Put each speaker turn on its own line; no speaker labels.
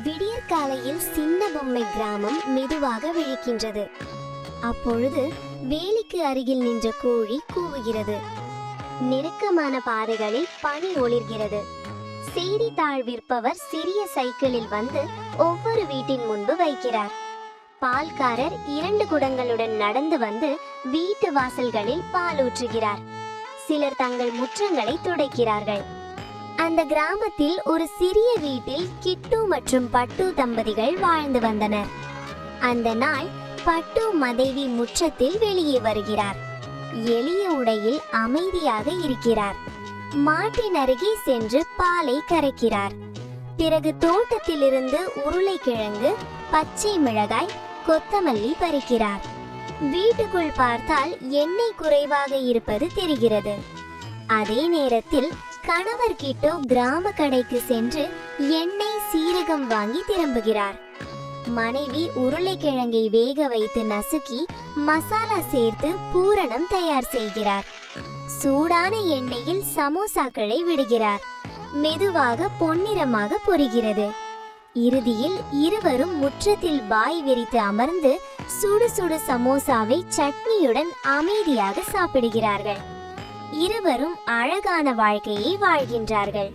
விடியற்காலையில் சின்ன பொம்மை கிராமம் மெதுவாக விழிக்கின்றது. அப்பொழுது வேலிக்கு அருகில் நின்ற கோழி கூவுகிறது. நெருக்கமான பாதைகளில் பனி ஒளிர்கிறது. செய்தித்தாள் விற்பவர் சிறிய சைக்கிளில் வந்து ஒவ்வொரு வீட்டின் முன்பு வைக்கிறார். பால்காரர் 2 குடங்களுடன் நடந்து வந்து வீட்டு வாசல்களில் பால் ஊற்றுகிறார். சிலர் தங்கள் முற்றங்களை துடைக்கிறார்கள். அந்த கிராமத்தில் ஒரு சிறிய வீட்டில் கிட்டு மற்றும் பட்டு தம்பதிகள் வாழ்ந்து வந்தனர். அந்த நாள் பட்டு மனைவி முற்றத்தில் வெளியே வருகிறார். எளிய உடையில் அமைதியாக இருக்கிறார். மாட்டின் அருகே சென்று பாலை கறக்கிறார். பிறகு தோட்டத்திலிருந்து உருளைக்கிழங்கு, பச்சை மிளகாய், கொத்தமல்லி பறிக்கிறார். வீட்டுக்குள் பார்த்தால் எண்ணெய் குறைவாக இருப்பது தெரிகிறது. அதே நேரத்தில் கணவர் கிட்டோ கிராம கடைக்கு சென்று எண்ணெய், சீரகம் வாங்கி திரும்புகிறார். மனைவி உருளைக்கிழங்கை வேக வைத்து நசுக்கி மசாலா சேர்த்து பூரணம் தயார் செய்கிறார். சூடான எண்ணெயில் சமோசாக்களை விடுகிறார். மெதுவாக பொன்னிறமாக பொரிகிறது. இறுதியில் இருவரும் முற்றத்தில் பாய் விரித்து அமர்ந்து சுடு சுடு சமோசாவை சட்னியுடன் அமைதியாக சாப்பிடுகிறார்கள். இருவரும் அழகான வாழ்க்கையை வாழ்கின்றார்கள்.